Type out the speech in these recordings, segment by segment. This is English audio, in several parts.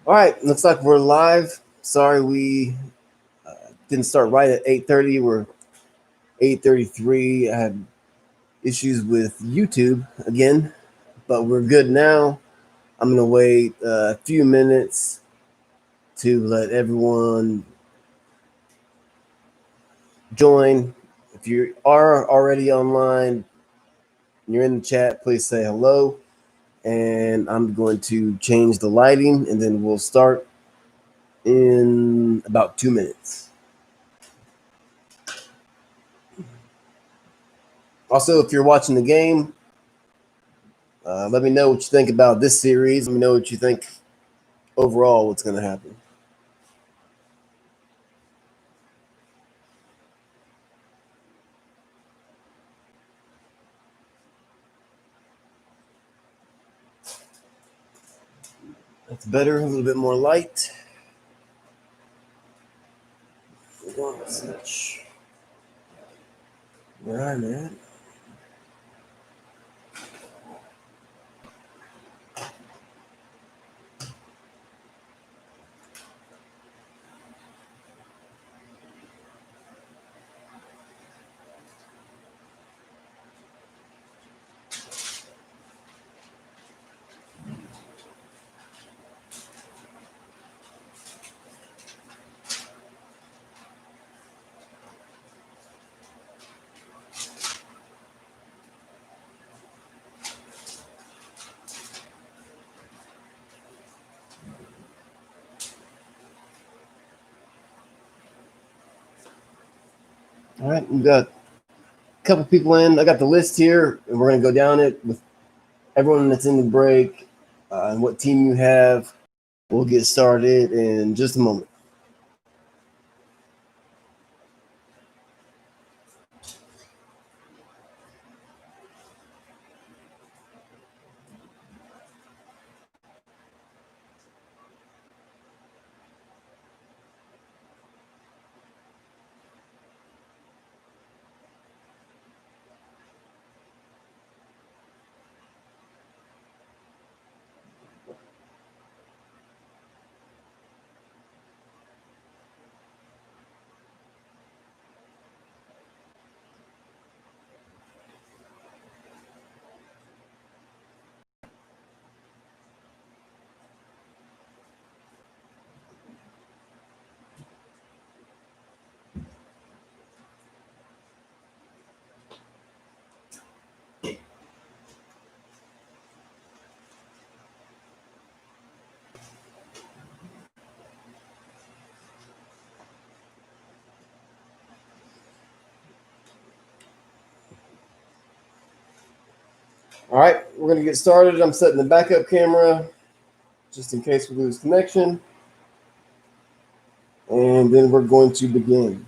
All right, looks like we're live. Sorry we didn't start right at 8:30. We're 8:33. I had issues with YouTube again, but we're good now. I'm gonna wait a few minutes to let everyone join. If you are already online, you're in the chat, please say hello. And I'm going to change the lighting, and then we'll start in about 2 minutes. Also, if you're watching the game, let me know what you think about this series. Let me know what you think overall, what's going to happen. That's better, a little bit more light. We're going to switch where I'm at. All right, we got a couple people in. I got the list here, and we're going to go down it with everyone that's in the break and what team you have. We'll get started in just a moment. All right, we're going to get started. I'm setting the backup camera just in case we lose connection. And then we're going to begin.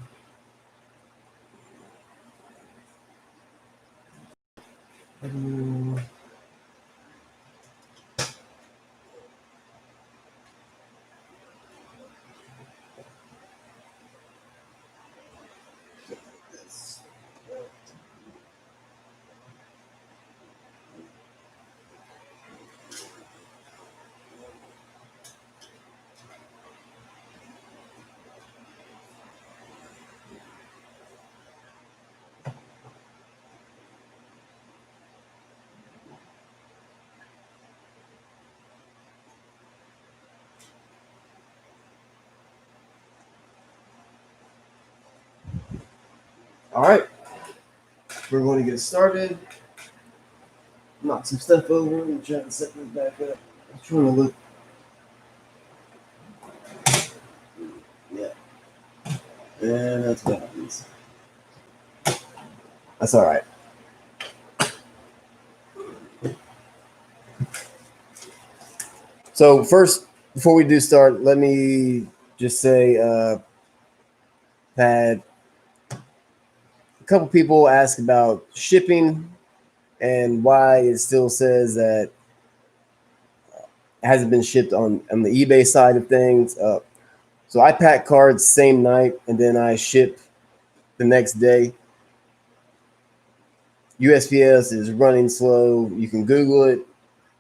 All right, we're going to get started. Knock some stuff over and try to set this back up. I'm trying to look. Yeah. Yeah, that's what happens. That's all right. So first, before we do start, let me just say, had a couple people ask about shipping and why it still says that it hasn't been shipped on the eBay side of things. So I pack cards same night and then I ship the next day. USPS is running slow. You can Google it.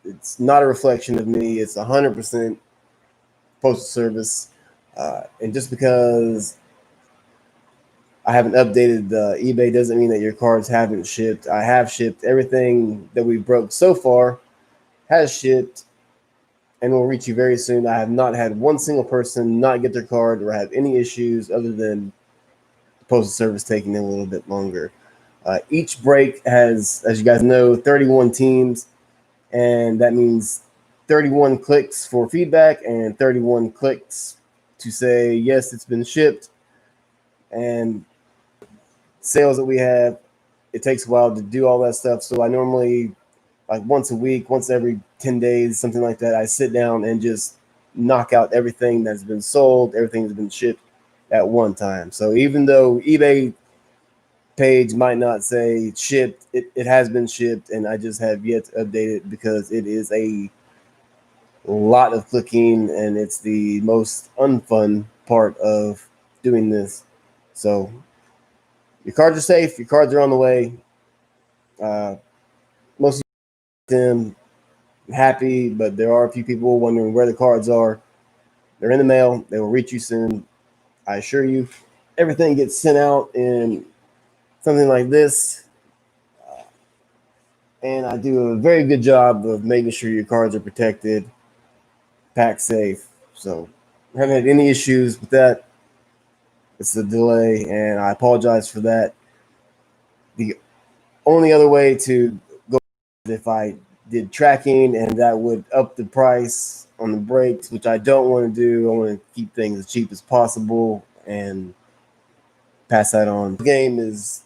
It's not a reflection of me. It's 100% Postal Service. And just because I haven't updated eBay doesn't mean that your cards haven't shipped. I have shipped. Everything that we broke so far has shipped and will reach you very soon. I have not had one single person not get their card or have any issues other than the Postal Service taking a little bit longer. Each break has, as you guys know, 31 teams, and that means 31 clicks for feedback and 31 clicks to say, yes, it's been shipped. And sales that we have, it takes a while to do all that stuff. So I normally, like once a week, once every 10 days, something like that, I sit down and just knock out everything that's been sold, everything that's been shipped at one time. So even though eBay page might not say shipped, it has been shipped, and I just have yet to update it because it is a lot of clicking and it's the most unfun part of doing this. So your cards are safe, your cards are on the way. Most of them happy, but there are a few people wondering where the cards are. They're in the mail, they will reach you soon. I assure you, everything gets sent out in something like this. And I do a very good job of making sure your cards are protected, packed safe. So I haven't had any issues with that. It's a delay, and I apologize for that. The only other way to go is if I did tracking, and that would up the price on the breaks, which I don't want to do. I want to keep things as cheap as possible and pass that on. The game is,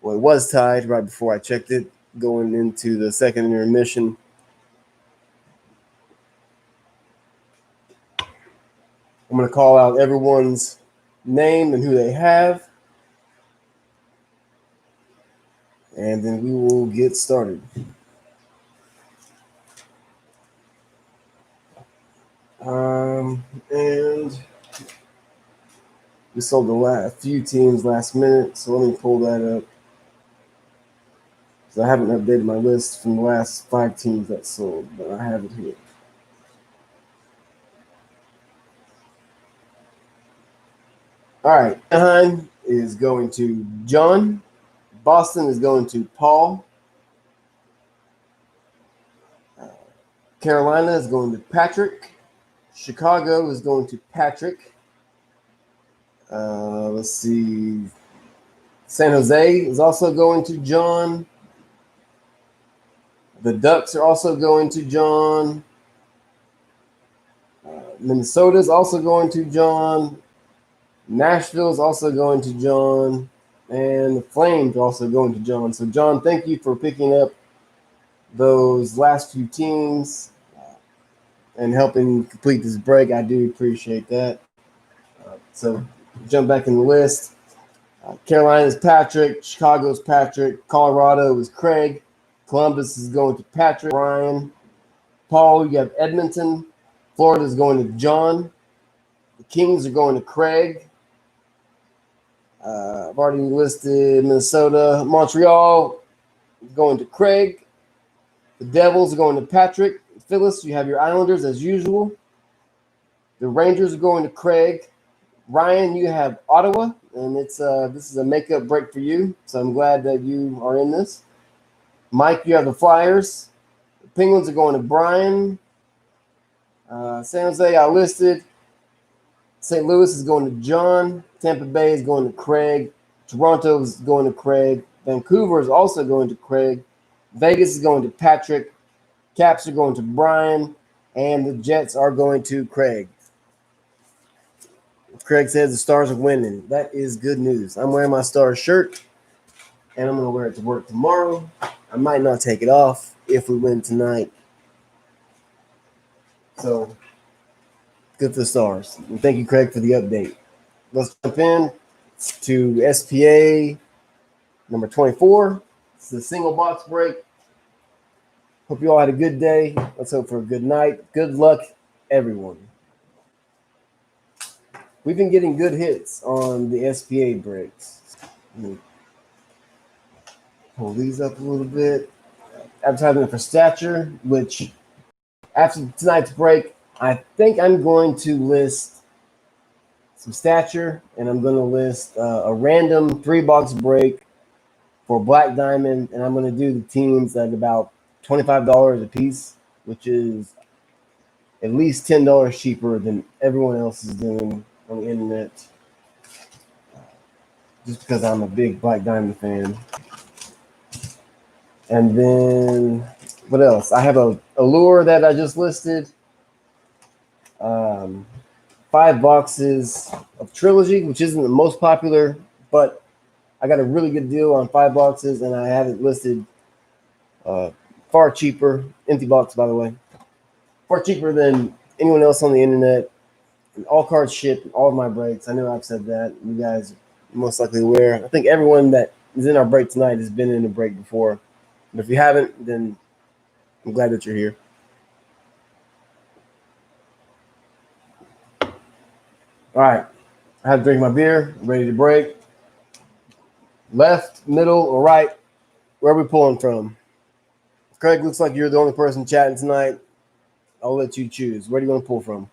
well, it was tied right before I checked it, going into the second intermission. I'm going to call out everyone's name and who they have, and then we will get started. And we sold a few teams last minute, so let me pull that up. So I haven't updated my list from the last 5 teams that sold, but I have it here. All right, Anaheim is going to John. Boston is going to Paul. Carolina is going to Patrick. Chicago is going to Patrick. Let's see. San Jose is also going to John. The Ducks are also going to John. Minnesota is also going to John. Nashville is also going to John. And the Flames are also going to John. So, John, thank you for picking up those last few teams and helping complete this break. I do appreciate that. So, jump back in the list. Carolina is Patrick. Chicago is Patrick. Colorado is Craig. Columbus is going to Patrick. Ryan. Paul, you have Edmonton. Florida is going to John. The Kings are going to Craig. I've already listed Minnesota. Montreal going to Craig. The Devils are going to Patrick. Phyllis, you have your Islanders as usual. The Rangers are going to Craig. Ryan, you have Ottawa, and it's this is a makeup break for you, so I'm glad that you are in this. Mike, you have the Flyers. The Penguins are going to Brian. San Jose, I listed. St. Louis is going to John. Tampa Bay is going to Craig. Toronto is going to Craig. Vancouver is also going to Craig. Vegas is going to Patrick. Caps are going to Brian. And the Jets are going to Craig. Craig says the Stars are winning. That is good news. I'm wearing my Stars shirt, and I'm going to wear it to work tomorrow. I might not take it off if we win tonight. So, good for the Stars. And thank you, Craig, for the update. Let's jump in to SPA number 24. It's the single box break. Hope you all had a good day. Let's hope for a good night. Good luck, everyone. We've been getting good hits on the SPA breaks. Let me pull these up a little bit. Advertisement for Stature, which after tonight's break, I think I'm going to list some stature, and I'm going to list a random 3-box break for Black Diamond, and I'm going to do the teams at about $25 a piece, which is at least $10 cheaper than everyone else is doing on the internet, just because I'm a big Black Diamond fan. And then what else? I have a lure that I just listed. 5 boxes of Trilogy, which isn't the most popular, but I got a really good deal on 5 boxes, and I have it listed far cheaper. Empty box, by the way. Far cheaper than anyone else on the internet. And all cards ship, all of my breaks. I know I've said that. You guys are most likely aware. I think everyone that is in our break tonight has been in a break before. But if you haven't, then I'm glad that you're here. All right. I have to drink my beer. I'm ready to break. Left, middle, or right? Where are we pulling from? Craig, looks like you're the only person chatting tonight. I'll let you choose. Where do you want to pull from?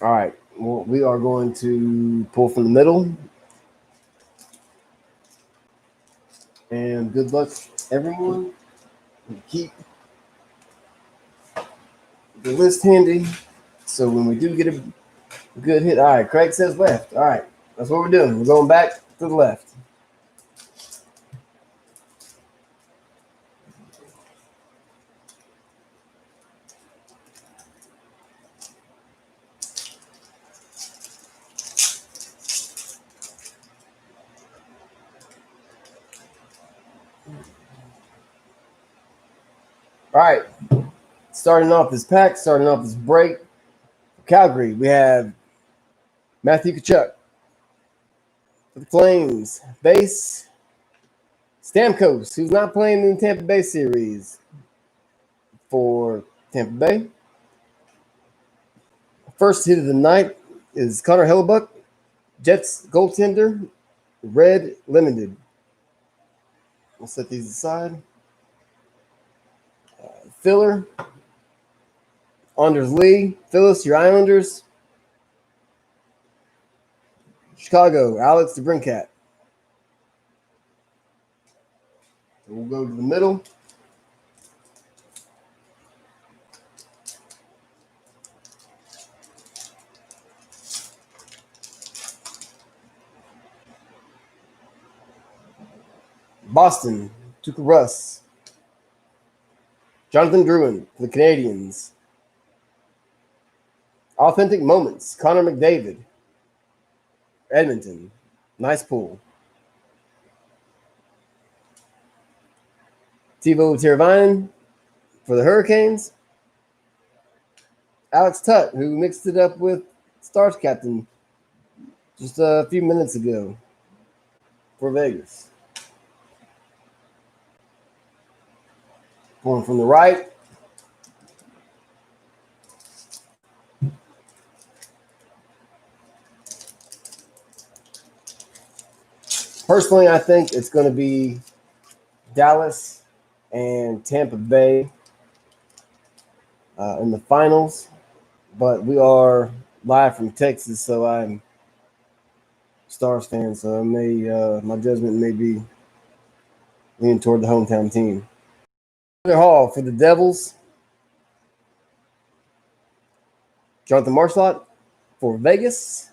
All right. Well, we are going to pull from the middle. And good luck, everyone. Keep the list handy. So when we do get a good hit. All right. Craig says left. All right. That's what we're doing. We're going back to the left. All right. Starting off this pack, starting off this break. Calgary, we have Matthew Tkachuk. For the Flames, base Stamkos, who's not playing in the Tampa Bay series for Tampa Bay. First hit of the night is Connor Hellebuyck, Jets goaltender, red limited. We'll set these aside. Filler, Anders Lee, Phyllis, your Islanders. Chicago, Alex DeBrincat. So we'll go to the middle. Boston, Tuukka Russ. Jonathan Drouin for the Canadiens. Authentic Moments, Connor McDavid. Edmonton, nice pull. Teuvo Teravainen for the Hurricanes. Alex Tutt, who mixed it up with Stars captain just a few minutes ago for Vegas. Pulling from the right. Personally, I think it's going to be Dallas and Tampa Bay in the finals. But we are live from Texas, so I'm Stars fan, so I may my judgment may be leaning toward the hometown team. Hall for the Devils. Jonathan Marchessault for Vegas.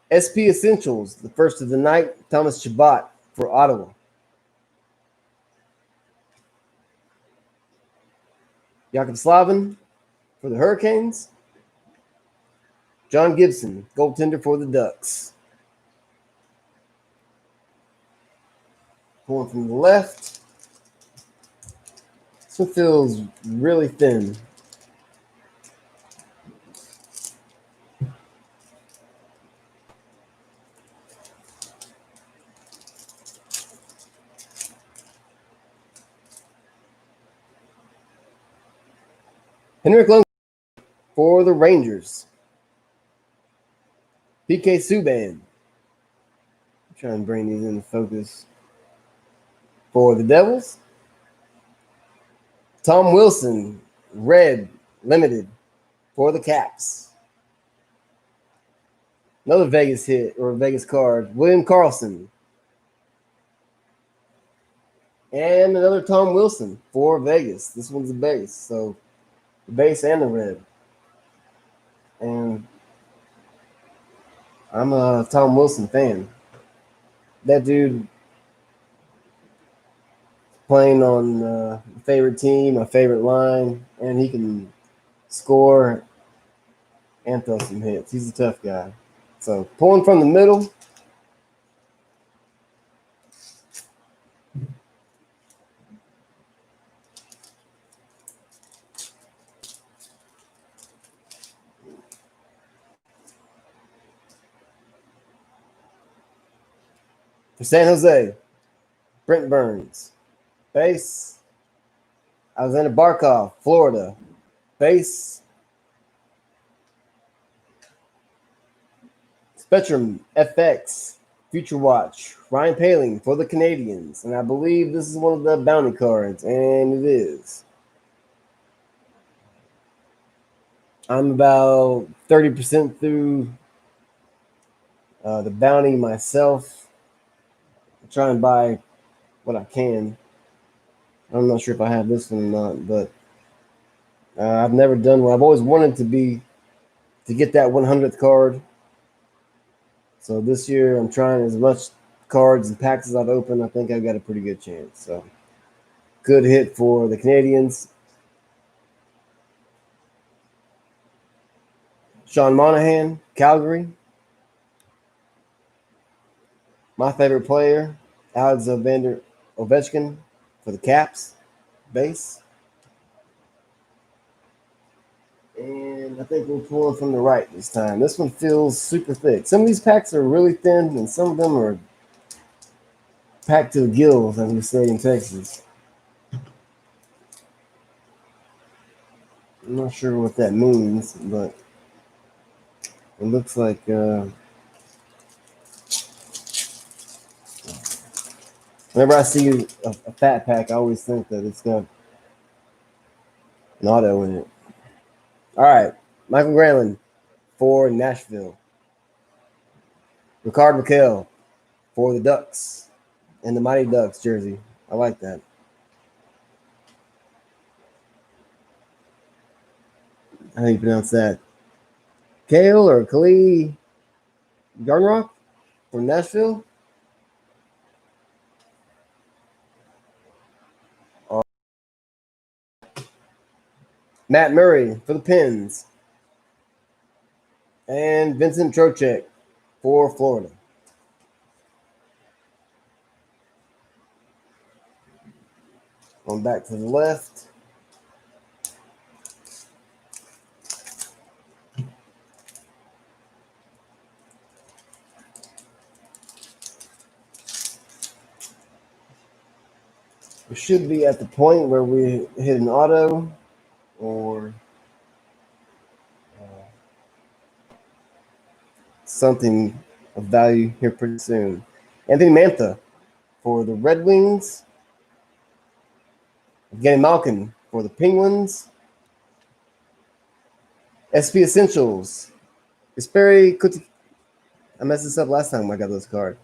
SP Essentials, the first of the night, Thomas Chabot for Ottawa. Jakub Slavin for the Hurricanes. John Gibson, goaltender for the Ducks. Pulling from the left. This one feels really thin. Henrik Lundqvist for the Rangers. PK Subban. Trying to bring these into focus. For the Devils, Tom Wilson, red, limited. For the Caps, another Vegas hit or Vegas card, William Karlsson. And another Tom Wilson for Vegas. This one's the base. So the base and the red. And I'm a Tom Wilson fan. That dude playing on my favorite team, my favorite line, and he can score and throw some hits. He's a tough guy. So pulling from the middle. For San Jose, Brent Burns. Base, Alexander Barkov, Florida. Base, Spectrum FX, Future Watch, Ryan Paling for the Canadians. And I believe this is one of the bounty cards, and it is. I'm about 30% through the bounty myself. I try and buy what I can. I'm not sure if I have this one or not, but I've never done one. I've always wanted to get that 100th card. So this year I'm trying as much cards and packs as I've opened. I think I've got a pretty good chance. So good hit for the Canadians. Sean Monahan, Calgary. My favorite player, Alexander Ovechkin for the Caps, base. And I think we're pulling from the right this time. This one feels super thick. Some of these packs are really thin, and some of them are packed to the gills, as we say in Texas. I'm not sure what that means, but it looks like whenever I see a fat pack, I always think that it's got an auto in it. All right, Michael Granlund for Nashville. Ricard Raquel for the Ducks and the Mighty Ducks jersey. I like that. How do you pronounce that? Kale or Kali Garnrock from Nashville. Matt Murray for the Pens. And Vincent Trocheck for Florida. Going back to the left. We should be at the point where we hit an auto or something of value here pretty soon. Anthony Mantha for the Red Wings. Evgeny Malkin for the Penguins. SP Essentials. Kasperi Kutik. I messed this up last time I got this card.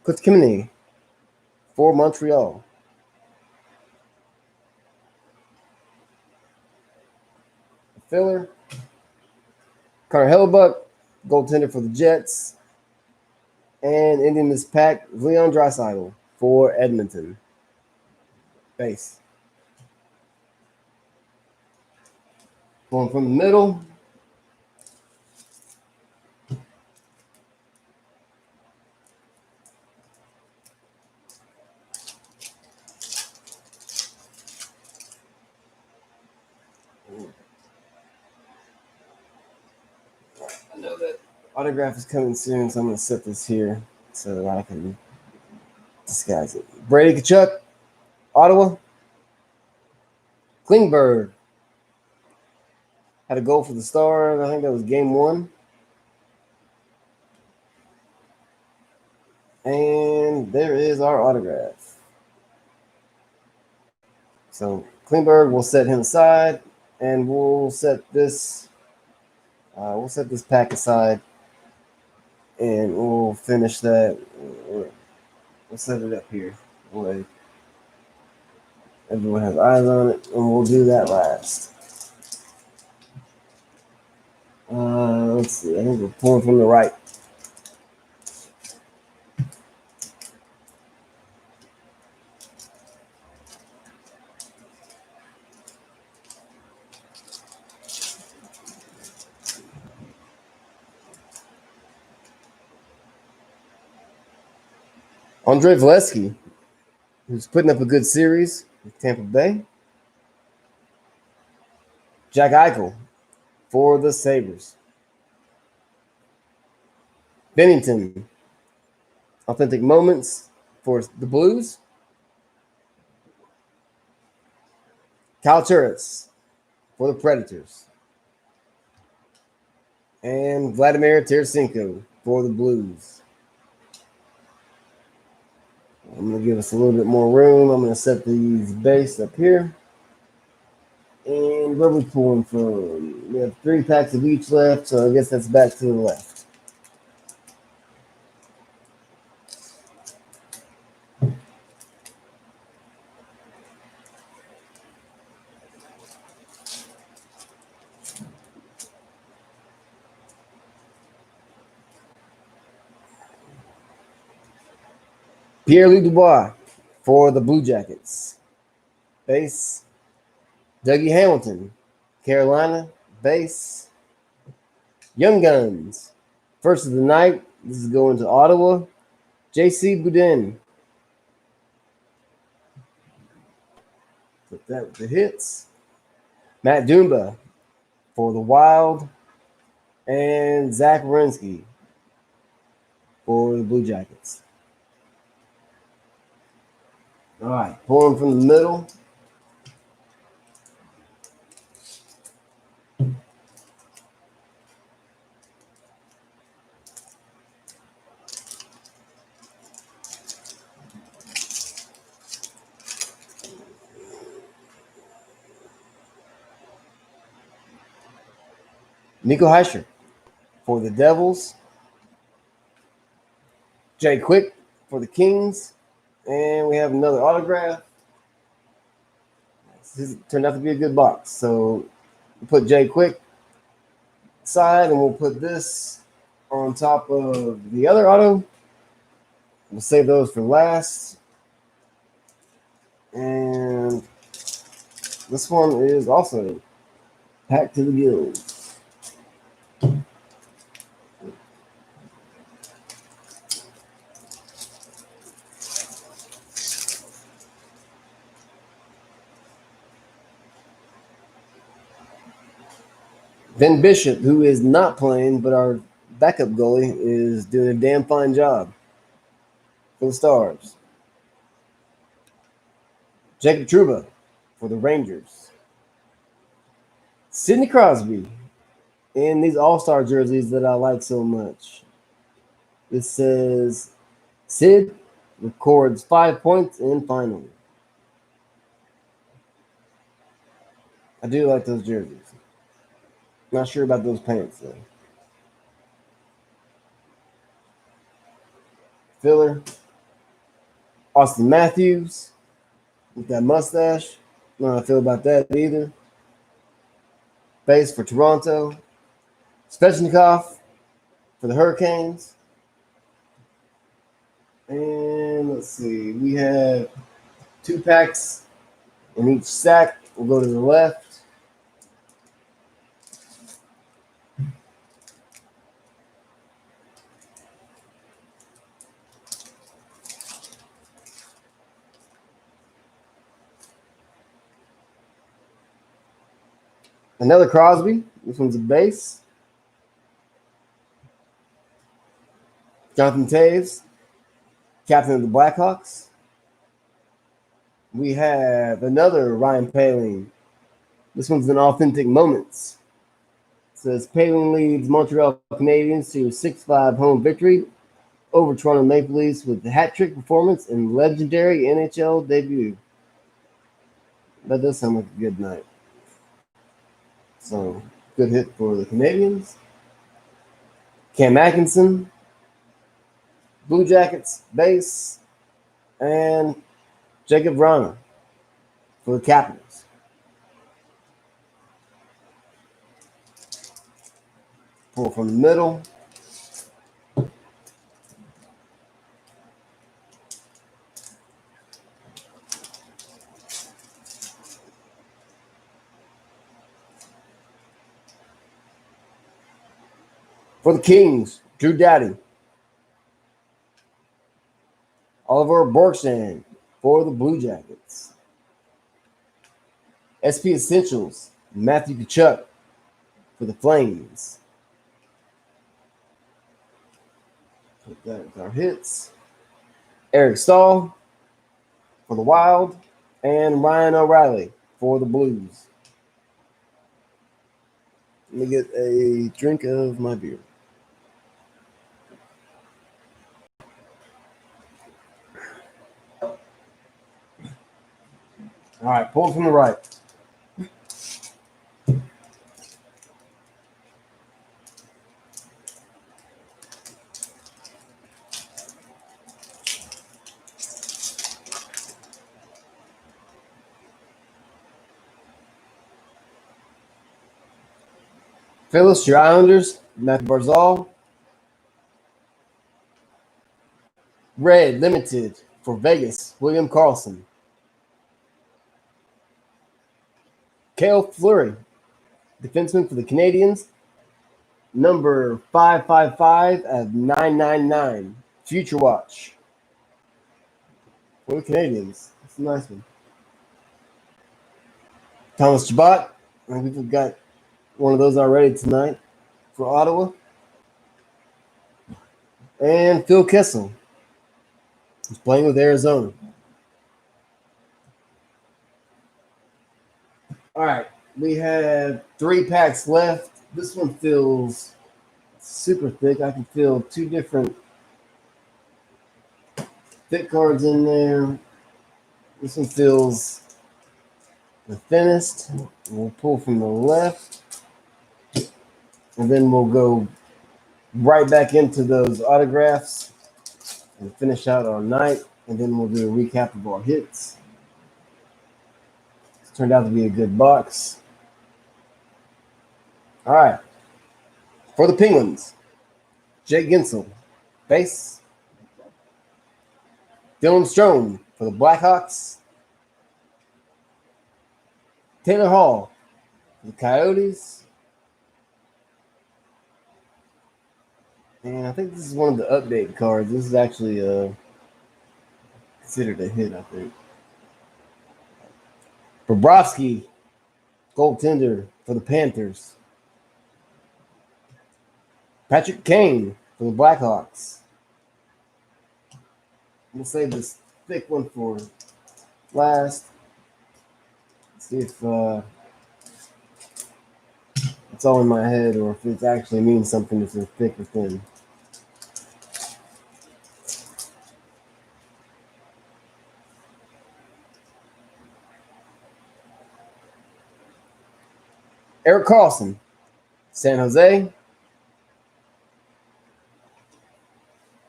Kotkaniemi for Montreal. Filler. Connor Hellebuyck, goaltender for the Jets. And ending this pack, Leon Draisaitl for Edmonton. Base. Going from the middle. I know that autograph is coming soon, so I'm going to set this here so that I can disguise it. Brady Tkachuk, Ottawa. Klingberg had a goal for the Stars. I think that was game 1. And there is our autograph. So Klingberg will set him aside, and we'll set this pack aside, and we'll finish that. We'll set it up here. Way everyone has eyes on it, and we'll do that last. Let's see. I think we're pulling from the right. Andre Valesky, who's putting up a good series with Tampa Bay. Jack Eichel for the Sabres. Bennington, authentic moments for the Blues. Kyle Turris for the Predators. And Vladimir Tarasenko for the Blues. I'm going to give us a little bit more room. I'm going to set these base up here. And where are we pulling from? We have 3 packs of each left, so I guess that's back to the left. Pierre-Luc Dubois for the Blue Jackets. Base. Dougie Hamilton, Carolina. Base. Young Guns. First of the night. This is going to Ottawa. J.C. Boudin. Put that with the hits. Matt Dumba for the Wild. And Zach Werenski for the Blue Jackets. All right, pulling from the middle. Nico Hischier for the Devils. Jay Quick for the Kings. And we have another autograph. This turned out to be a good box. So we'll put Jay Quick aside, and we'll put this on top of the other auto. We'll save those for last. And this one is also packed to the gills. Ben Bishop, who is not playing, but our backup goalie, is doing a damn fine job for the Stars. Jacob Trouba for the Rangers. Sidney Crosby in these All-Star jerseys that I like so much. This says, Sid records 5 points in final. I do like those jerseys. Not sure about those pants, though. Filler. Austin Matthews with that mustache. I don't know how I feel about that either. Base for Toronto. Svechnikov for the Hurricanes. And let's see. We have 2 packs in each stack. We'll go to the left. Another Crosby. This one's a base. Jonathan Toews, captain of the Blackhawks. We have another Ryan Poehling. This one's an authentic moments. It says Poehling leads Montreal Canadiens to a 6-5 home victory over Toronto Maple Leafs with the hat trick performance and legendary NHL debut. That does sound like a good night. So, good hit for the Canadiens. Cam Atkinson, Blue Jackets, base, and Jacob Vrana for the Capitals. Pull from the middle. For the Kings, Drew Doughty. Oliver Borkstrand for the Blue Jackets. SP Essentials, Matthew Tkachuk for the Flames. Put that with our hits. Eric Stahl for the Wild, and Ryan O'Reilly for the Blues. Let me get a drink of my beer. All right, pull from the right. Phyllis, your Islanders, Matthew Barzal. Red, limited for Vegas, William Karlsson. Cale Fleury, defenseman for the Canadiens, number 555 of 999. Future Watch for the Canadiens. That's a nice one. Thomas Chabot, I think we've got one of those already tonight for Ottawa. And Phil Kessel, who's playing with Arizona. All right, we have 3 packs left. This one feels super thick. I can feel 2 different thick cards in there. This one feels the thinnest. We'll pull from the left, and then we'll go right back into those autographs and finish out our night, and then we'll do a recap of our hits. It's turned out to be a good box. All right. For the Penguins, Jake Gensel, base. Dylan Strome for the Blackhawks. Taylor Hall for the Coyotes. And I think this is one of the update cards. This is actually considered a hit, I think. Bobrovsky, goaltender for the Panthers. Patrick Kane for the Blackhawks. We'll save this thick one for last. See if it's all in my head or if it actually means something if it's thick or thin. Erik Karlsson, San Jose.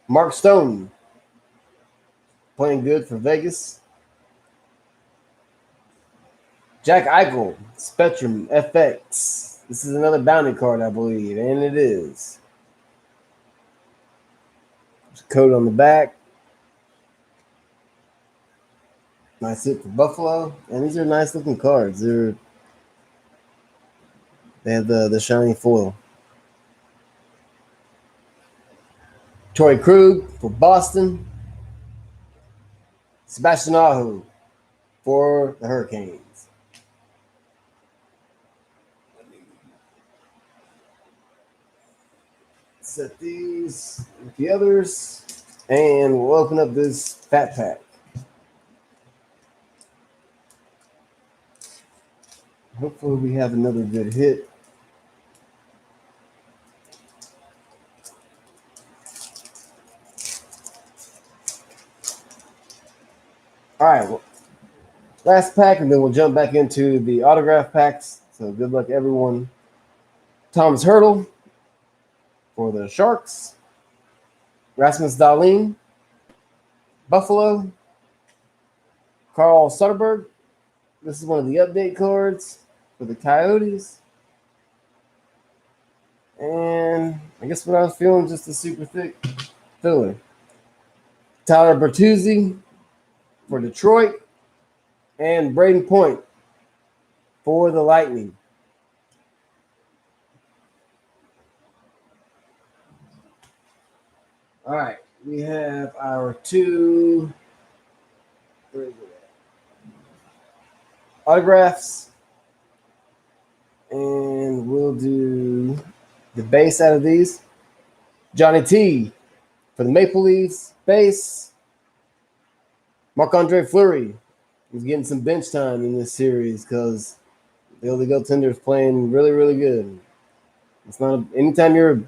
Mark Stone, playing good for Vegas. Jack Eichel, Spectrum FX. This is another bounty card, I believe, and it is. There's a code on the back. Nice hit for Buffalo, and these are nice looking cards. They have the shiny foil. Torrey Krug for Boston. Sebastian Aho for the Hurricanes. Set these with the others, and we'll open up this fat pack. Hopefully we have another good hit. All right, well, last pack, and then we'll jump back into the autograph packs. So good luck, everyone. Thomas Hurdle for the Sharks. Rasmus Dahlin, Buffalo. Carl Soderberg. This is one of the update cards for the Coyotes. And I guess what I was feeling, just a super thick filler. Tyler Bertuzzi for Detroit. And Braden Point for the Lightning. All right, we have our two autographs, and we'll do the base out of these. Johnny T for the Maple Leafs base. Marc-Andre Fleury is getting some bench time in this series because the other goaltender is playing really, really good. It's not anytime you're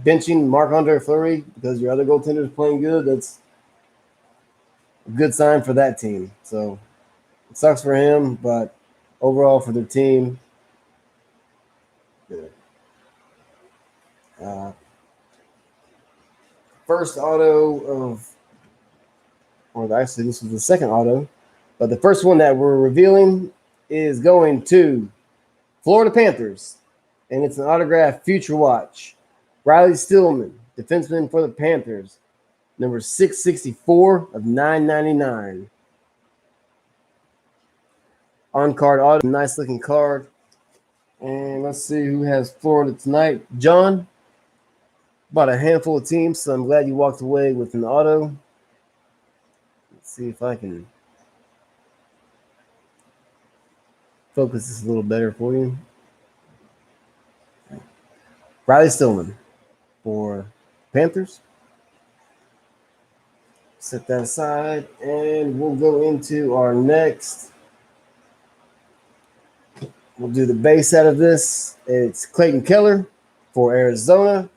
benching Marc-Andre Fleury because your other goaltender is playing good, that's a good sign for that team. So it sucks for him, but overall for their team, good. First auto of, or actually this was the second auto, but the first one that we're revealing is going to Florida Panthers, and it's an autographed Future Watch. Riley Stillman, defenseman for the Panthers, number 664 of 999. On-card auto, nice looking card. And let's see who has Florida tonight. John, about a handful of teams, so I'm glad you walked away with an auto. Let's see if I can focus this a little better for you. Riley Stillman for Panthers. Set that aside, and we'll go into our next. We'll do the base out of this. It's Clayton Keller for Arizona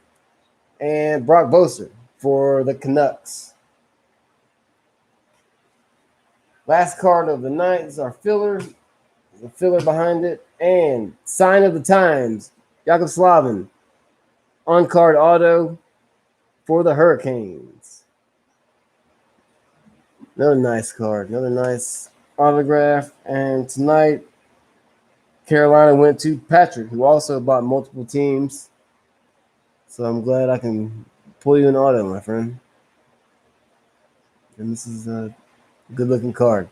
and Brock Boeser for the Canucks. Last card of the night is our filler. The filler behind it. And Sign of the Times, Jakub Slavin. On-card auto for the Hurricanes. Another nice card. Another nice autograph. And tonight, Carolina went to Patrick, who also bought multiple teams. So I'm glad I can pull you an auto, my friend. And this is a good-looking card.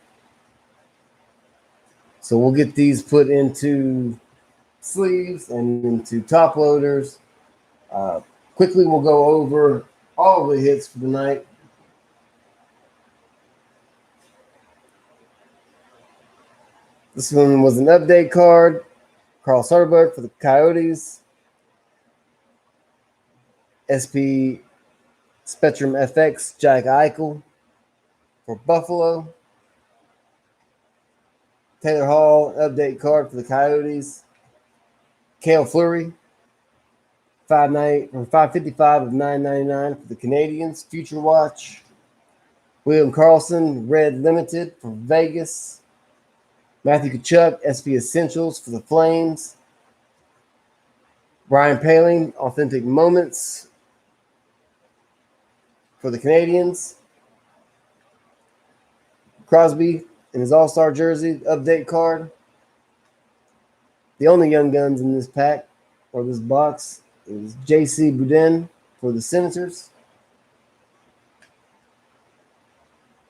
So we'll get these put into sleeves and into top loaders. Quickly, we'll go over all the hits for the night. This one was an update card. Carl Soderberg for the Coyotes. SP Spectrum FX, Jack Eichel for Buffalo. Taylor Hall, update card for the Coyotes. Cale Fleury, 555 of 999 for the Canadiens. Future Watch. William Karlsson, Red Limited for Vegas. Matthew Tkachuk, SP Essentials for the Flames. Brian Paling, Authentic Moments for the Canadiens. Crosby in his All-Star jersey, update card. The only young guns in this pack, or this box, is J.C. Boudin for the Senators.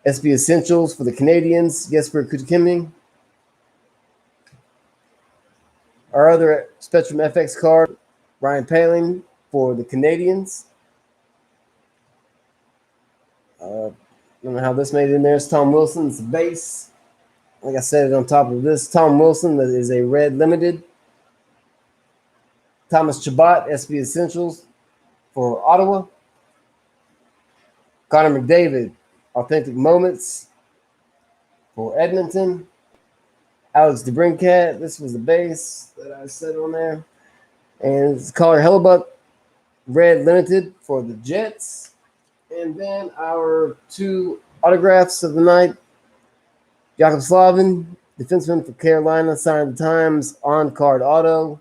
SP Essentials for the Canadiens, Jesper Kotkaniemi. Our other Spectrum FX card, Ryan Paling for the Canadiens. I don't know how this made it in there. It's Tom Wilson's base. Like I said, on top of this, Tom Wilson, that is a red limited. Thomas Chabot, SP Essentials for Ottawa. Connor McDavid, Authentic Moments for Edmonton. Alex DeBrincat, this was the base that I said on there. And it's Collar Hellebuck, red limited for the Jets. And then our two autographs of the night. Jakob Slavin, defenseman for Carolina, signed the Times on-card auto.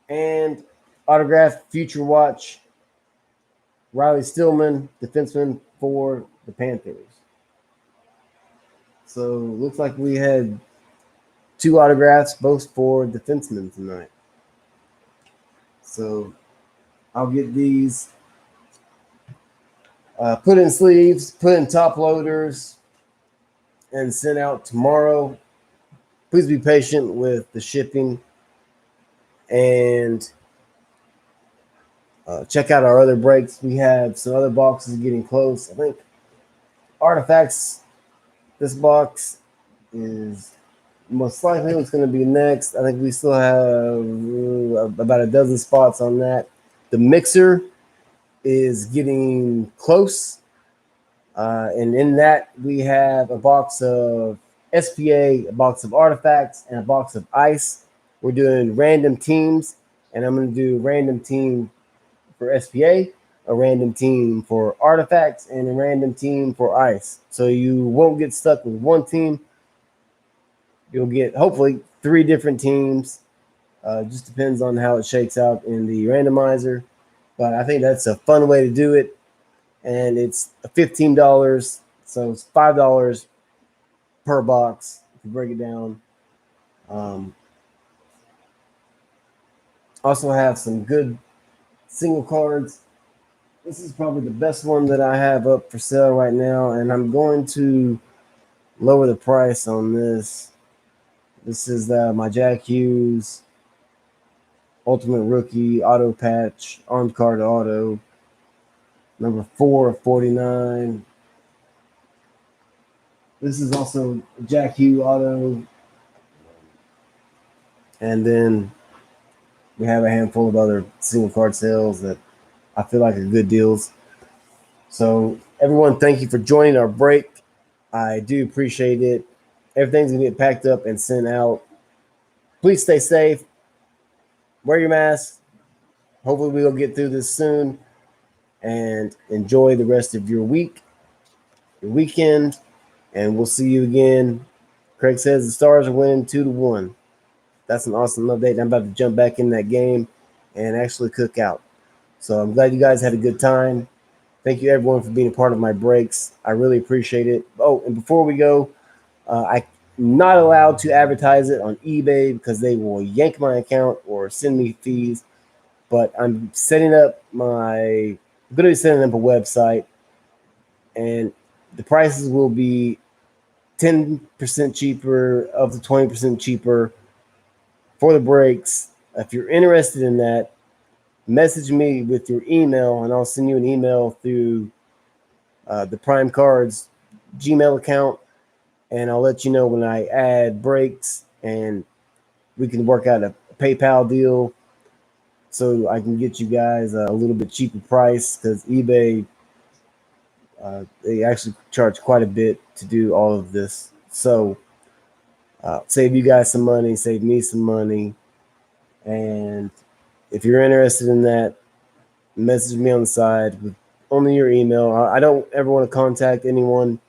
And autographed Future Watch, Riley Stillman, defenseman for the Panthers. So looks like we had 2 autographs, both for defensemen tonight. So I'll get these put in sleeves, put in top loaders, and sent out tomorrow. Please be patient with the shipping, and check out our other breaks. We have some other boxes getting close. I think Artifacts, this box is most likely what's going to be next. I think we still have about a dozen spots on that. The mixer is getting close. And in that, we have a box of SPA, a box of Artifacts, and a box of Ice. We're doing random teams, and I'm going to do random team for SPA, a random team for Artifacts, and a random team for Ice. So you won't get stuck with one team. You'll get, hopefully, 3 different teams. Just depends on how it shakes out in the randomizer. But I think that's a fun way to do it. And it's $15, so it's $5 per box if you break it down. Also have some good single cards. This is probably the best one that I have up for sale right now, and I'm going to lower the price on this. This is my Jack Hughes Ultimate Rookie Auto Patch on card auto. Number 4 of 49. This is also Jack Hughes auto. And then we have a handful of other single card sales that I feel like are good deals. So everyone, thank you for joining our break. I do appreciate it. Everything's going to get packed up and sent out. Please stay safe. Wear your mask. Hopefully we'll get through this soon. And enjoy the rest of your week, your weekend, and we'll see you again. Craig says the Stars are winning 2-1. That's an awesome update. I'm about to jump back in that game and actually cook out. So I'm glad you guys had a good time. Thank you, everyone, for being a part of my breaks. I really appreciate it. Oh, and before we go, I'm not allowed to advertise it on eBay because they will yank my account or send me fees. But I'm setting up I'm going to be setting up a website, and the prices will be 10% cheaper, up to 20% cheaper for the breaks. If you're interested in that, message me with your email, and I'll send you an email through the Prime Cards Gmail account, and I'll let you know when I add breaks, and we can work out a PayPal deal so I can get you guys a little bit cheaper price, because eBay, they actually charge quite a bit to do all of this. So save you guys some money, save me some money. And if you're interested in that, message me on the side with only your email. I don't ever want to contact anyone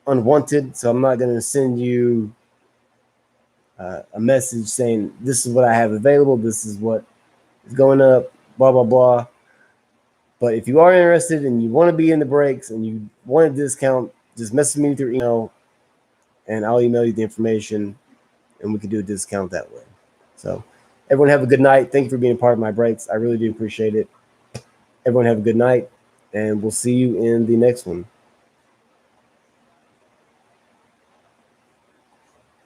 unwanted, so I'm not going to send you a message saying this is what I have available, this is what is going up, blah, blah, blah. But if you are interested and you want to be in the breaks and you want a discount, just message me through email, and I'll email you the information, and we can do a discount that way. So everyone have a good night. Thank you for being a part of my breaks. I really do appreciate it. Everyone have a good night, and we'll see you in the next one.